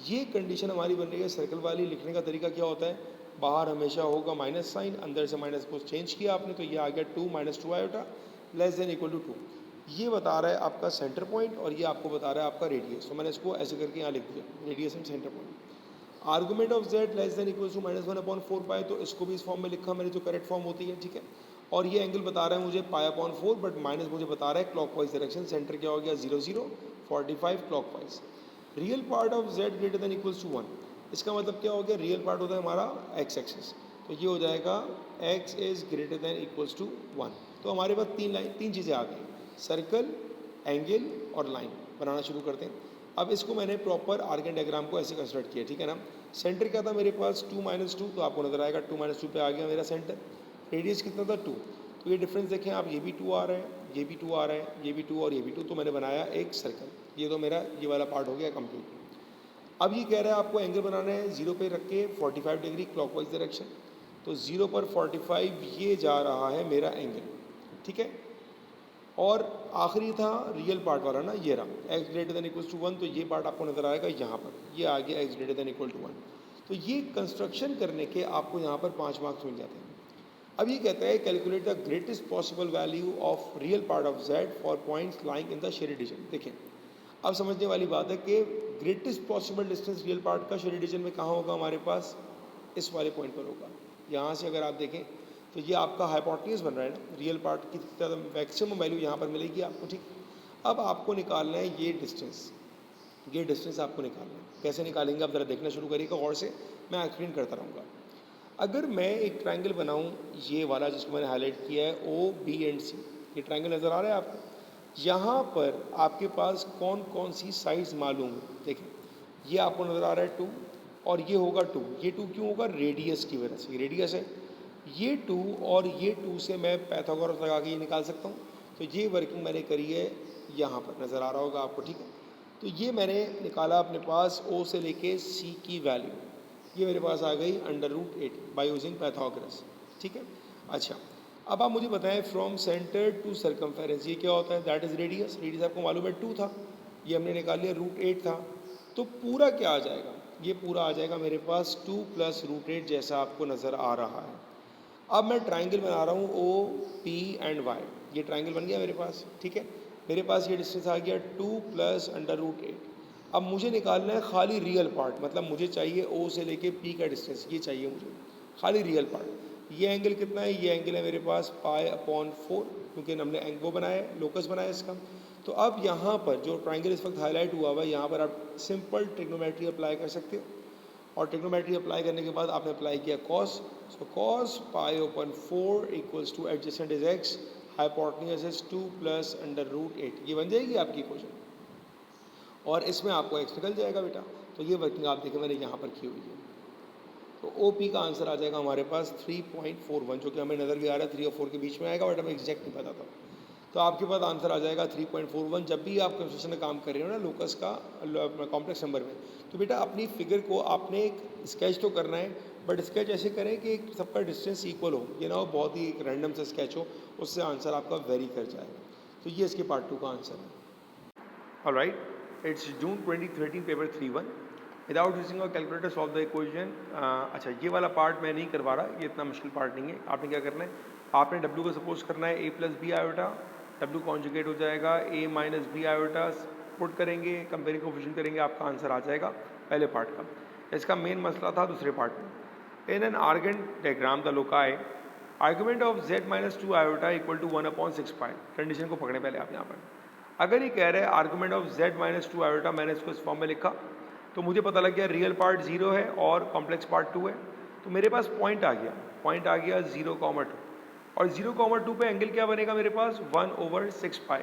ये कंडीशन हमारी बन रही है सर्कल वाली। लिखने का तरीका क्या होता है, बाहर हमेशा होगा माइनस साइन, अंदर से माइनस को चेंज किया आपने तो ये आ गया 2 - 2 iota less than equal to 2। ये बता रहा है आपका सेंटर पॉइंट और ये आपको बता रहा है आपका रेडियस। तो मैंने इसको ऐसे करके यहाँ लिख दिया, radius and centre point. Argument of z less than equal to -1/4 तो इसको भी इस फॉर्म में लिखा मैंने, जो करेक्ट फॉर्म होती है, ठीक है। और ये एंगल बता रहा है मुझे π/4, बट माइनस मुझे बता रहा है क्लॉकवाइज डायरेक्शन। सेंटर क्या हो गया 0 0 45 clockwise. Real part of z greater than equals to 1, इसका मतलब क्या हो गया, रियल पार्ट होता है हमारा x एक्सिस, तो ये हो जाएगा x is greater than equals to 1। तो हमारे पास तीन चीज़ें आ गई, सर्कल, एंगल और लाइन। बनाना शुरू करते हैं। अब इसको मैंने प्रॉपर आर्गन डायग्राम को ऐसे कंस्ट्रक्ट किया, ठीक है ना। सेंटर क्या था मेरे पास 2 - 2, तो आपको नजर आएगा 2 - 2 पे आ गया मेरा सेंटर। रेडियस कितना था 2, तो ये डिफरेंस देखें आप, ये भी 2 आ रहा है, ये भी 2 आ रहा है, ये भी 2 और ये भी 2, तो मैंने बनाया एक सर्कल। ये तो मेरा ये वाला पार्ट हो गया कंप्लीट। अब ये कह रहा है आपको एंगल बनाना है 0 पे रख के 45 डिग्री क्लॉकवाइज डायरेक्शन। तो 0 पर 45 ये जा रहा है मेरा एंगल, ठीक है। और आखिरी था रियल पार्ट वाला ना, ये रहा x greater than equal to 1, तो ये पार्ट आपको नजर आएगा यहाँ पर, ये आ गया x greater than equal to 1। तो ये कंस्ट्रक्शन करने के आपको यहाँ पर 5 मार्क्स मिल जाते हैं। अब ये कहता है calculate the greatest possible value of real part of z for points lying in the shaded region. देखिए अब समझने वाली बात है कि greatest possible distance real part का शेडेड रीजन में कहाँ होगा, हमारे पास इस वाले पॉइंट पर होगा। यहाँ से अगर आप देखें तो ये आपका हाइपोटेन्यूज बन रहा है ना, रियल पार्ट की मैक्सिमम वैल्यू यहाँ पर मिलेगी आपको, ठीक। अब आपको निकालना है ये डिस्टेंस आपको निकालना है। कैसे निकालेंगे आप ज़रा देखना शुरू करिएगा गौर से, मैं एक्सप्लेन करता रहूँगा। अगर मैं एक ट्रायंगल बनाऊँ ये वाला जिसको मैंने हाईलाइट किया है ओ बी एंड सी, ये ट्रायंगल नज़र आ रहा है आपको। यहाँ पर आपके पास कौन कौन सी साइड्स मालूम है, देखें ये आपको नज़र आ रहा है 2 और ये होगा 2। ये 2 क्यों होगा, रेडियस की वजह से, रेडियस है। ये 2 और ये 2 से मैं पाइथागोरस लगा के ये निकाल सकता हूँ। तो ये वर्किंग मैंने करी है, यहाँ पर नज़र आ रहा होगा आपको, ठीक है। तो ये मैंने निकाला अपने पास O से लेके C की वैल्यू, ये मेरे पास आ गई √8 बाय यूजिंग पाइथागोरस, ठीक है। अच्छा अब आप मुझे बताएं फ्रॉम सेंटर टू सर्कमफेरेंस ये क्या होता है, दैट इज़ रेडियस। रेडियस आपको मालूम है 2 था, ये हमने निकाल लिया √8 था। तो पूरा क्या आ जाएगा, ये पूरा आ जाएगा मेरे पास 2 + √8 जैसा आपको नज़र आ रहा है। अब मैं ट्रायंगल बना रहा हूँ ओ पी एंड वाई, ये ट्रायंगल बन गया मेरे पास, ठीक है। मेरे पास ये डिस्टेंस आ गया 2 + √8। अब मुझे निकालना है खाली रियल पार्ट, मतलब मुझे चाहिए ओ से लेके पी का डिस्टेंस, ये चाहिए मुझे खाली रियल पार्ट। ये एंगल कितना है, ये एंगल है मेरे पास π/4, क्योंकि हमने एंगल बनाया है, लोकस बनाया इसका। तो अब यहाँ पर जो ट्रायंगल इस वक्त हाईलाइट हुआ हुआ है, यहाँ पर आप सिंपल ट्रिग्नोमेट्री अप्लाई कर सकते हो। और ट्रिग्नोमेट्री अप्लाई करने के बाद आपने अप्लाई किया cos, so cos π/4 equals to adjacent is x, hypotenuse is 2 + √8। ये बन जाएगी आपकी इक्वेशन और इसमें आपको x निकल जाएगा बेटा। तो ये वर्किंग आप देखें मैंने यहाँ पर की हुई है। तो OP का आंसर आ जाएगा हमारे पास 3.41, जो कि हमें नज़र भी आ रहा है 3 और 4 के बीच में आएगा, बट हमें एग्जैक्ट नहीं पता था। तो आपके पास आंसर आ जाएगा 3.41। जब भी आप कंस्ट्रक्शन में काम कर रहे हो ना लोकस का कॉम्प्लेक्स नंबर में, तो बेटा अपनी फिगर को आपने एक स्केच तो करना है, बट स्केच ऐसे करें कि सबका डिस्टेंस इक्वल हो, ये ना हो बहुत ही एक रैंडम सा स्केच हो, उससे आंसर आपका वेरी कर जाएगा। तो ये इसके पार्ट 2 का आंसर है। Alright, it's June 2013 paper 3-1 without using a calculator solve the equation. अच्छा ये वाला पार्ट मैं नहीं करवा रहा, ये इतना मुश्किल पार्ट नहीं है। आपने क्या करना है, आपने W को सपोज करना है A + B iota, W conjugate हो जाएगा A - B आयोटा, पुट करेंगे, कंपेयरिंग कोफिशिएंट करेंगे, आपका आंसर आ जाएगा पहले पार्ट का। इसका मेन मसला था दूसरे पार्ट में। In an argon diagram the loci argument of Z - 2 iota equal to 1/6π। Condition को पकड़े पहले आप यहाँ पर। अगर ये कह रहे हैं आर्गुमेंट ऑफ Z - 2 आयोटा, मैंने इसको इस फॉर्म में लिखा, तो मुझे पता लग गया रियल पार्ट 0 है और कॉम्प्लेक्स पार्ट 2 है। तो मेरे पास पॉइंट आ गया 0,2 और 0,2 पे एंगल क्या बनेगा मेरे पास 1/6π।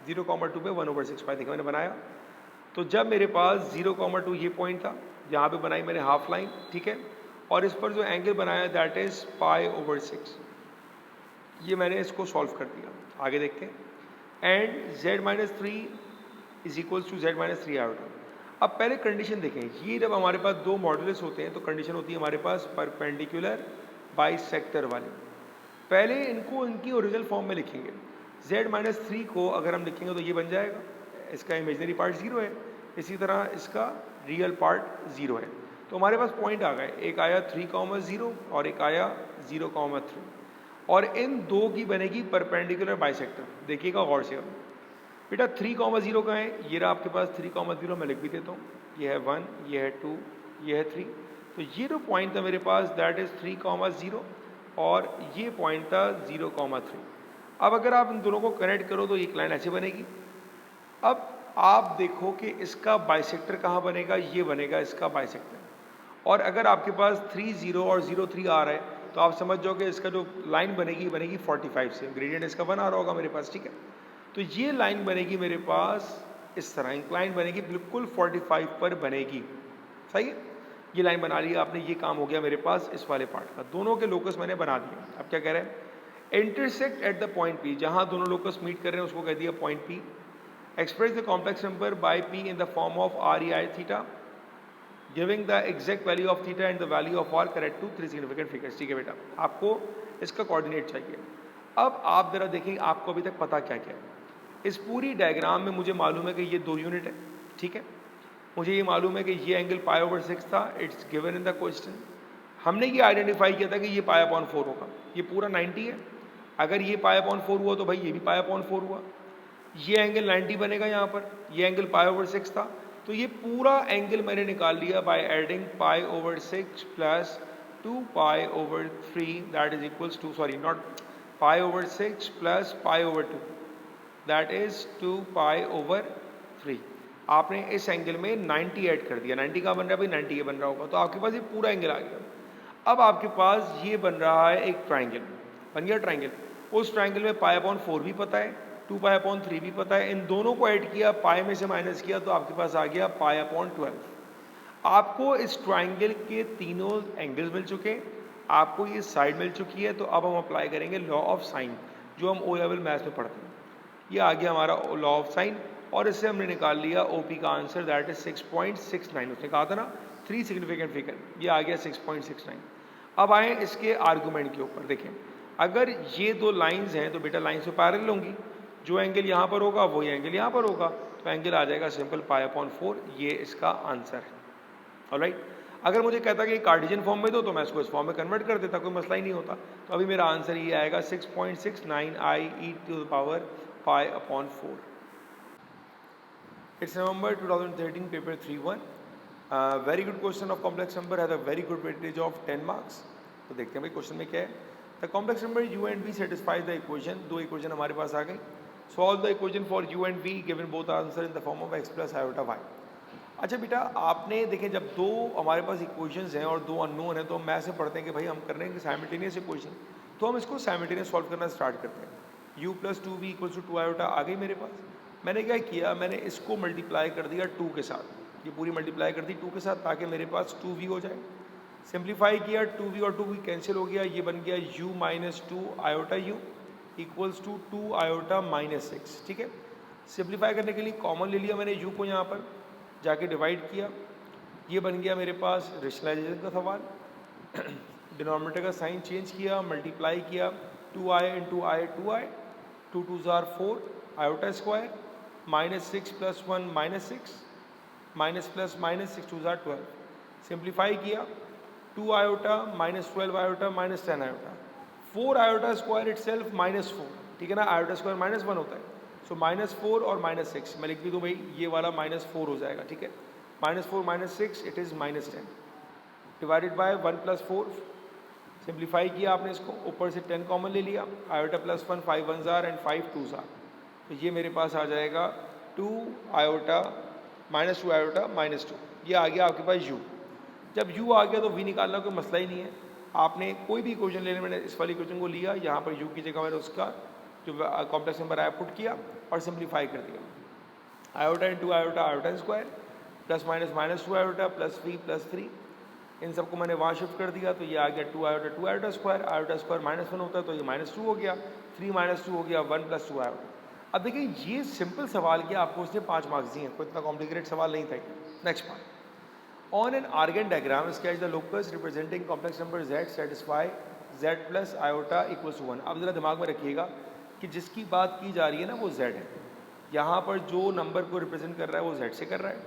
0,2 पे 1/6π देखा मैंने बनाया। तो जब मेरे पास 0,2 ये पॉइंट था, यहाँ पे बनाई मैंने हाफ लाइन, ठीक है, और इस पर जो एंगल बनाया दैट इज π/6। ये मैंने इसको सॉल्व कर दिया, आगे देखते हैं। And Z - 3 is equals to Z - 3 iota. अब पहले कंडीशन देखें, ये जब हमारे पास दो मॉड्यूलस होते हैं तो कंडीशन होती है हमारे पास परपेंडिकुलर बाइसेक्टर वाली। पहले इनको इनकी ओरिजिनल फॉर्म में लिखेंगे। Z - 3 को अगर हम लिखेंगे तो ये बन जाएगा, इसका इमेजिनरी पार्ट 0 है, इसी तरह इसका रियल पार्ट 0 है। तो हमारे पास पॉइंट आ गए, एक आया 3,0 और एक आया 0,3 और इन दो की बनेगी परपेंडिकुलर बाइसेक्टर। देखिएगा गौर से, अब बेटा 3,0 का है, ये रहा आपके पास 3,0, मैं लिख भी देता हूँ, ये है 1, ये है 2, ये है 3। तो ये जो पॉइंट था मेरे पास दैट इज 3,0 और ये पॉइंट था 0,3। अब अगर आप इन दोनों को कनेक्ट करो तो एक लाइन ऐसे बनेगी। अब आप देखो कि इसका बाइसेक्टर कहाँ बनेगा, ये बनेगा इसका बाइसेक्टर। और अगर आपके पास 30 और 03 आ रहा है तो आप समझ जाओ कि इसका जो लाइन बनेगी 45 से, ग्रेडियंट इसका 1 आ रहा होगा मेरे पास, ठीक है। तो ये लाइन बनेगी मेरे पास इस तरह, इंक्लाइन बनेगी, बिल्कुल 45 पर बनेगी, सही है। ये लाइन बना ली आपने, ये काम हो गया मेरे पास इस वाले पार्ट का। दोनों के लोकस मैंने बना दिया। अब क्या कह रहे हैं, intersect at the point P, जहां दोनों लोकस मीट कर रहे हैं उसको कह दिया point P. Express the complex number by P in the form of R E I theta, giving the exact value of theta and the value of R correct to 3 significant figures. ठीक है बेटा, आपको इसका कोऑर्डिनेट चाहिए। अब आप जरा देखें, आपको अभी तक पता क्या क्या है। इस पूरी डायग्राम में मुझे मालूम है कि ये 2 यूनिट है, ठीक है। मुझे ये मालूम है कि ये एंगल π/6 था, it's given in the question. हमने ये आइडेंटिफाई किया था कि ये π/4 होगा, ये पूरा 90 है। अगर ये π/4 हुआ तो भाई ये भी π/4 हुआ। ये एंगल 90 बनेगा यहाँ पर, ये एंगल π/6 था, तो ये पूरा एंगल मैंने निकाल लिया by adding π/6 plus 2π/3 that is equals to, sorry not π/6 plus π/2 that is 2π/3। आपने इस एंगल में 90 ऐड कर दिया। 90 का बन रहा है भाई, 90 ये बन रहा होगा, तो आपके पास ये पूरा एंगल आ गया। अब आपके पास ये बन रहा है एक ट्राइंगल, बन गया ट्राइंगल। उस ट्राइंगल में π/4 भी पता है, 2π/3 भी पता है, इन दोनों को ऐड किया, पाई में से माइनस किया, तो आपके पास आ गया π/12। आपको इस ट्राइंगल के तीनों एंगल्स मिल चुके हैं, आपको ये साइड मिल चुकी है। तो अब हम अप्लाई करेंगे लॉ ऑफ साइन, जो हम ओ लेवल मैथ्स में पढ़ते हैं। ये आ गया हमारा लॉ ऑफ साइन, और इससे हमने निकाल लिया ओपी का आंसर दैट इज 6.69। उसने कहा था ना 3 सिग्निफिकेंट फिगर, ये आ गया 6.69। अब आए इसके आर्गूमेंट के ऊपर। देखें, अगर ये दो लाइंस हैं तो बेटा लाइन से पैरेलल होंगी, जो एंगल यहाँ पर होगा वही एंगल यहाँ पर होगा, तो एंगल आ जाएगा सिंपल π/4। ये इसका आंसर है। ऑलराइट, अगर मुझे कहता कि कार्टेशियन फॉर्म में दो तो मैं इसको इस फॉर्म में कन्वर्ट कर देता, कोई मसला ही नहीं होता। तो अभी मेरा आंसर ये आएगा 6.69 IE⁴ π/4। It's November 2013, paper 3-1. Very good question of complex number, has a very good weightage of 10 marks. तो देखते हैं भाई क्वेश्चन में क्या है। The complex number u and v satisfies the equation. दो इक्वेशन हमारे पास आ गई। Solve the equation for u and v given both answer in the form of x plus iota y. अच्छा बेटा, आपने देखें जब दो हमारे पास इक्वेशंस हैं और दो अननोन हैं, तो हम ऐसे पढ़ते हैं कि भाई हम कर रहे हैं साइमल्टेनियस इक्वेशन, तो हम इसको साइमल्टेनियस सॉल्व करना स्टार्ट करते हैं। u + 2v = 2 iota आ गई मेरे पास। मैंने क्या किया, मैंने इसको मल्टीप्लाई कर दिया 2 के साथ, ये पूरी मल्टीप्लाई कर दी 2 के साथ, ताकि मेरे पास 2v हो जाए। सिंप्लीफाई किया, 2v और 2v कैंसिल हो गया, ये बन गया u - 2 iota u = 2 iota - 6। ठीक है, सिंप्लीफाई करने के लिए कॉमन ले लिया मैंने u को, यहाँ पर जाके डिवाइड किया, ये बन गया मेरे पास रेशनलाइजेशन का सवाल। डिनोमिनेटर का साइन चेंज किया, मल्टीप्लाई किया, 2i × i 2i, 2 2s are 4 iota square, -6 + 1 -6, minus plus minus 6 2s are 12। Simplify किया, 2 iota -12 iota -10 iota, 4 iota square it self -4, ठीक है ना, आयोटा स्क्वायर -1 होता है। सो -4 और -6 मैं लिख भी दूँ भाई, ये वाला -4 हो जाएगा, ठीक है। -4 - 6 it is -10 divided by 1 + 4। Simplify किया आपने इसको, ऊपर से 10 कॉमन ले लिया, iota +1 5 1s are and 5 2s are, तो ये मेरे पास आ जाएगा 2 iota -2 iota -2। ये आ गया आपके पास u। जब u आ गया तो v निकालना कोई मसला ही नहीं है। आपने कोई भी इक्वेशन लेने, मैंने इस वाली इक्वेशन को लिया, यहाँ पर u की जगह मैंने उसका जो कॉम्प्लेक्स नंबर आया पुट किया और सिंप्लीफाई कर दिया। Iota × iota iota square, +- -2 iota plus v + 3, इन सबको मैंने वहाँ शिफ्ट कर दिया, तो ये आ गया 2 आयोटा स्क्वायर, आयोटा स्क्वायर -1 होता है तो ये -2 हो गया, 3 - 2 हो गया 1 + 2 आयोटा। अब देखिए ये सिंपल सवाल किया, आपको उसने 5 मार्क्स दिए हैं, कोई इतना कॉम्प्लिकेटेड सवाल नहीं था। Next part, on an argon diagram sketch the locus representing complex number z satisfy z + iota = 1। अब ज़रा दिमाग में रखिएगा कि जिसकी बात की जा रही है ना वो z है, यहाँ पर जो नंबर को रिप्रेजेंट कर रहा है वो z से कर रहा है।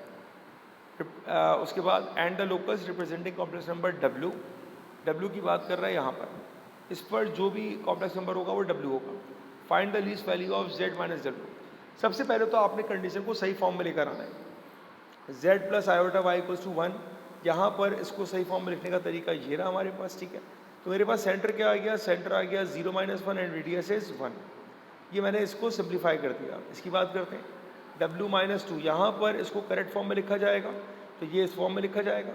उसके बाद and the locus representing complex number W, W की बात कर रहा है यहाँ पर, इस पर जो भी कॉम्प्लेक्स नंबर होगा वो डब्ल्यू होगा। Find the least value of Z minus W. सबसे पहले तो आपने कंडीशन को सही फॉर्म में लेकर आना है। Z plus iota Y equals to 1, यहाँ पर इसको सही फॉर्म में लिखने का तरीका ये रहा हमारे पास, ठीक है। तो मेरे पास सेंटर क्या आ गया, सेंटर आ गया 0 - 1 एंड रेडियस इज 1। ये मैंने इसको सिंप्लीफाई कर दिया। इसकी बात करते हैं, W-2 यहाँ पर इसको करेक्ट फॉर्म में लिखा जाएगा, तो ये इस फॉर्म में लिखा जाएगा।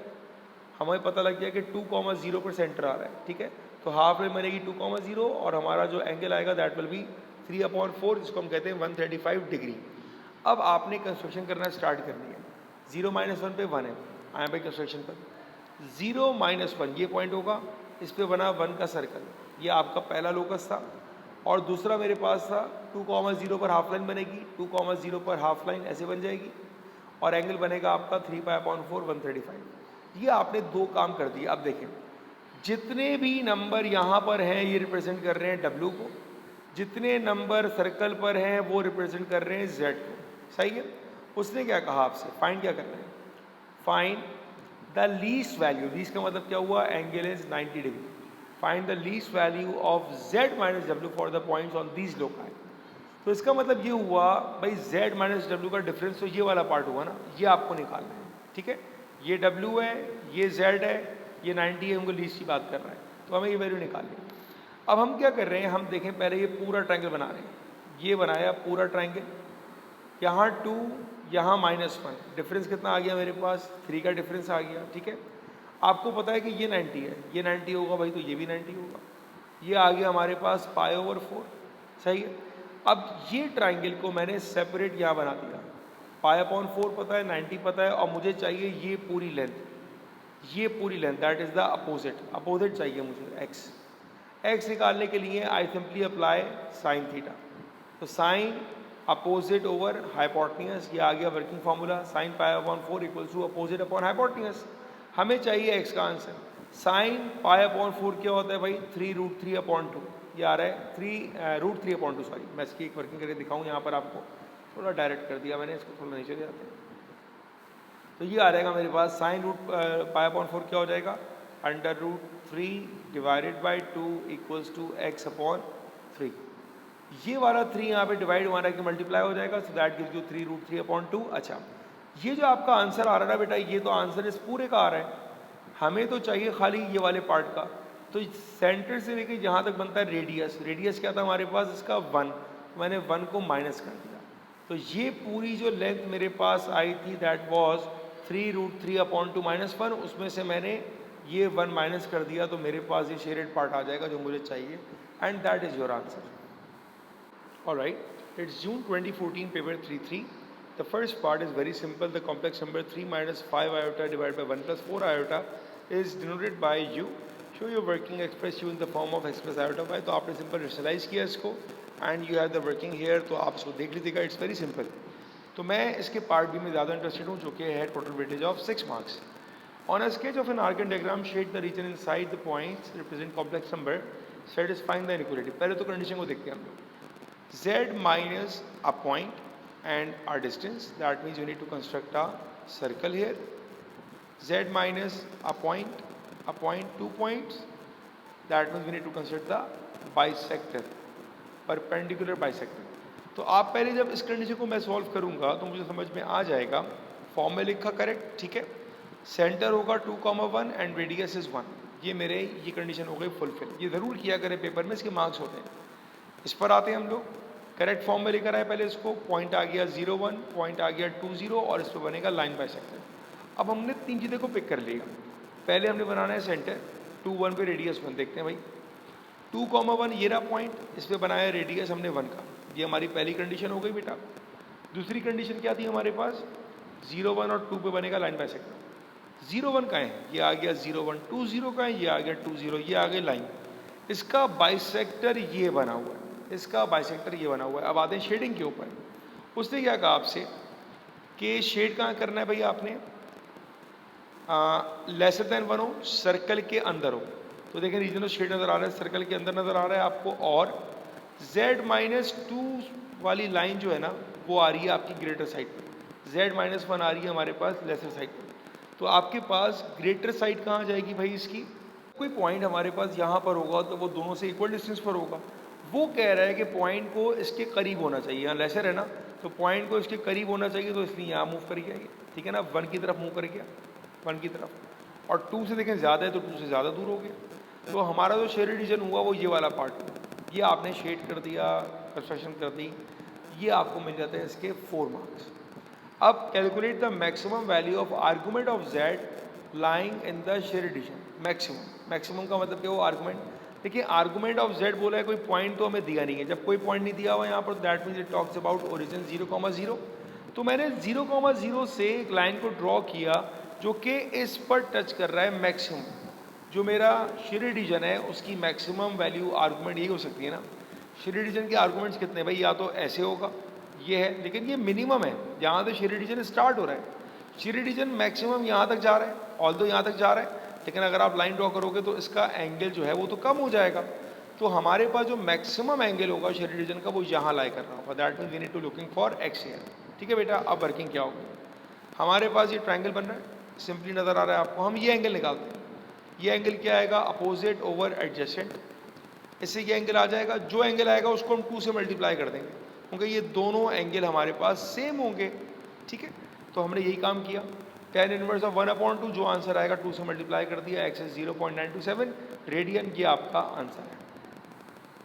हमें पता लग गया कि 2, 0 पर सेंटर आ रहा है, ठीक है। तो हाफ में बनेगी 2, 0 और हमारा जो एंगल आएगा दैट विल बी 3/4, जिसको हम कहते हैं 135 डिग्री। अब आपने कंस्ट्रक्शन करना स्टार्ट करनी है। 0 - 1 पे 1 है, आए भाई कंस्ट्रक्शन पर 0 - 1 ये पॉइंट होगा, इस पे बना 1 का सर्कल, ये आपका पहला लोकस था। और दूसरा मेरे पास था 2, 0 पर हाफ लाइन बनेगी, 2, 0 पर हाफ लाइन ऐसे बन जाएगी और एंगल बनेगा आपका 3π/4 135। ये आपने दो काम कर दिए। अब देखें, जितने भी नंबर यहाँ पर हैं ये रिप्रेजेंट कर रहे हैं डब्ल्यू को, जितने नंबर सर्कल पर हैं वो रिप्रेजेंट कर रहे हैं जेड को, सही है। उसने क्या कहा आपसे, फाइंड क्या करना है, find the least value. Least का मतलब क्या हुआ, angle is 90 degree. Find the least value of z minus W for the points on these loci. तो इसका मतलब ये हुआ भाई z माइनस डब्ल्यू का डिफरेंस तो ये वाला पार्ट हुआ ना, ये आपको निकालना है, ठीक है। ये w है, ये z है, ये 90 है, हमको लीस्ट की बात कर रहा है, तो हमें ये वैल्यू निकालनी है। अब हम क्या कर रहे हैं, हम देखें पहले ये पूरा ट्रायंगल बना रहे हैं। ये बनाया पूरा ट्रायंगल, यहाँ 2 यहाँ -1, डिफरेंस कितना आ गया मेरे पास, 3 का डिफरेंस आ गया, ठीक है। आपको पता है कि ये 90 है, ये 90 होगा भाई, तो ये भी 90 होगा। ये आ गया हमारे पास π/4, सही है। अब ये ट्राइंगल को मैंने सेपरेट यहाँ बना दिया, π/4 पता है, 90 पता है, और मुझे चाहिए ये पूरी लेंथ, ये पूरी length that is the opposite चाहिए मुझे x निकालने के लिए I simply apply sine theta. तो साइन अपोजिट ओवर हाइपोटेन्यूज, ये आ गया working formula, sine π/4 equals to opposite upon hypotenuse. हमें चाहिए x का आंसर। साइन π/4 क्या होता है भाई, 3√3/2, ये आ रहा है 3√3/2, सॉरी मैं इसकी एक वर्किंग करके दिखाऊं यहाँ पर आपको, थोड़ा डायरेक्ट कर दिया मैंने इसको, थोड़ा नीचे जाते हैं। तो ये आ जाएगा मेरे पास साइन π/4 क्या हो जाएगा, √3 divided by 2 equals to x/3। ये वाला 3 यहाँ पे डिवाइड हमारा कि मल्टीप्लाई हो जाएगा, सो दैट गिव्स यू 3√3/2। अच्छा, ये जो आपका आंसर आ रहा है ना बेटा, ये तो आंसर इस पूरे का आ रहा है, हमें तो चाहिए खाली ये वाले पार्ट का। तो सेंटर से लेके जहाँ तक बनता है रेडियस, रेडियस क्या था हमारे पास इसका 1, मैंने 1 को माइनस कर दिया। तो ये पूरी जो लेंथ मेरे पास आई थी दैट वाज 3√3/2 -1, उसमें से मैंने ये 1 माइनस कर दिया, तो मेरे पास ये शेडेड पार्ट आ जाएगा जो मुझे चाहिए, and that is your answer. Alright, it's June 2014, paper 3.3. The first part is very simple. The complex number 3 minus 5 iota divided by 1 plus 4 iota is denoted by u. Show your working, express u in the form of x plus iota y. तो आपने सिंपल रेशनलाइज किया इसको, and you have the working here, तो आप इसको देख लीजिएगा, it's very simple. तो मैं इसके पार्ट बी में ज़्यादा इंटरेस्टेड हूँ, जो कि है total weightage of 6 marks. On a sketch of an arc diagram, shade the region inside the points represent complex number, satisfying the inequality. पहले तो कंडीशन को देखते हैं हम लोग। Z minus a point and our distance, that means you need to construct a circle here. Z minus a point, 2 points, that means we need to construct the bisector, perpendicular bisector. तो आप पहले जब इस कंडीशन को मैं सॉल्व करूंगा तो मुझे समझ में आ जाएगा, फॉर्म में लिखा करेक्ट, ठीक है। सेंटर होगा 2, 1 एंड रेडियस इज 1, ये मेरे ये कंडीशन हो गई फुलफिल। ये ज़रूर किया करें पेपर में, इसके मार्क्स होते हैं। इस पर आते हैं हम लोग, करेक्ट फॉर्म में लेकर आए पहले इसको, पॉइंट आ गया 0, 1, पॉइंट आ गया 2, 0, और इस पर बनेगा लाइन बाइसेक्टर। अब हमने 3 चीज़ें को पिक कर लिया। पहले हमने बनाना है सेंटर, 2, 1 पे रेडियस 1, देखते हैं भाई 2, 1 ये रहा पॉइंट, इस पर बनाया रेडियस हमने 1 का, ये हमारी पहली कंडीशन हो गई बेटा। दूसरी कंडीशन क्या थी हमारे पास, 0, 1 और 2 पे बनेगा लाइन बाइसेक्टर। 0, 1 का है, ये आ गया 0, 1, 2, 0 का है, ये आ गया 2, 0, ये आ गई लाइन। इसका बाइसेक्टर ये बना हुआ है, इसका बाइसेक्टर ये बना हुआ है। अब आते हैं शेडिंग के ऊपर। उसने क्या कहा आपसे कि शेड कहाँ करना है भाई आपने, लेसर देन 1 हो, सर्कल के अंदर हो। तो देखें रीजन ऑफ शेड नज़र आ रहा है, सर्कल के अंदर नज़र आ रहा है आपको, और Z-2 वाली लाइन जो है ना वो आ रही है आपकी ग्रेटर साइड पर, Z-1 आ रही है हमारे पास लेसर साइड पर। तो आपके पास ग्रेटर साइड कहाँ जाएगी भाई इसकी? कोई पॉइंट हमारे पास यहाँ पर होगा तो वो दोनों से इक्वल डिस्टेंस पर होगा। वो कह रहा है कि पॉइंट को इसके करीब होना चाहिए, यहाँ लेसर है ना, तो पॉइंट को इसके करीब होना चाहिए, तो इसलिए यहाँ मूव कर गया, ठीक है ना, 1 की तरफ मूव कर गया, 1 की तरफ, और 2 से देखें ज़्यादा है तो 2 से ज़्यादा दूर हो गया। तो हमारा जो शेड रीजन हुआ वो ये वाला पार्ट हुआ, ये आपने शेड कर दिया, कंस्ट्रक्शन कर दी, ये आपको मिल जाते हैं इसके 4 मार्क्स। अब calculate the maximum value of argument of Z lying in the shade region. Maximum का मतलब क्या वो आर्गूमेंट, देखिए आर्गूमेंट ऑफ जेड बोला है, कोई पॉइंट तो हमें दिया नहीं है, जब कोई पॉइंट नहीं दिया हुआ यहाँ पर that means it talks about origin 0,0। तो मैंने 0,0 से एक लाइन को ड्रॉ किया जो कि इस पर टच कर रहा है मैक्सिमम, जो मेरा शेड रीजन है उसकी मैक्सिमम वैल्यू आर्गूमेंट यही हो सकती है ना। शेड रीजन के आर्गूमेंट्स कितने भाई, या तो ऐसे होगा, ये है, लेकिन ये मिनिमम है, यहाँ से शेड रीजन स्टार्ट हो रहा है, शेड रीजन मैक्सिमम यहाँ तक जा रहा है, ऑल्दो यहाँ तक जा रहा है, लेकिन अगर आप लाइन ड्रॉ करोगे तो इसका एंगल जो है वो तो कम हो जाएगा। तो हमारे पास जो मैक्सिमम एंगल होगा शेड रीजन का वो यहाँ लाई कर रहा होगा, that means we need to looking for X here. ठीक है बेटा, अब वर्किंग क्या होगी, हमारे पास ये ट्रायंगल बन रहा है, सिंपली नज़र आ रहा है आपको, हम ये एंगल निकालते हैं, ये एंगल क्या आएगा, अपोजिट ओवर एडजेसेंट, इससे ये एंगल आ जाएगा, जो एंगल आएगा उसको हम 2 से मल्टीप्लाई कर देंगे, क्योंकि ये दोनों एंगल हमारे पास सेम होंगे। ठीक है, तो हमने यही काम किया, tan इनवर्स ऑफ 1/2, जो आंसर आएगा 2 से मल्टीप्लाई कर दिया, एक्स इज 0.927 रेडियन, ये आपका आंसर है।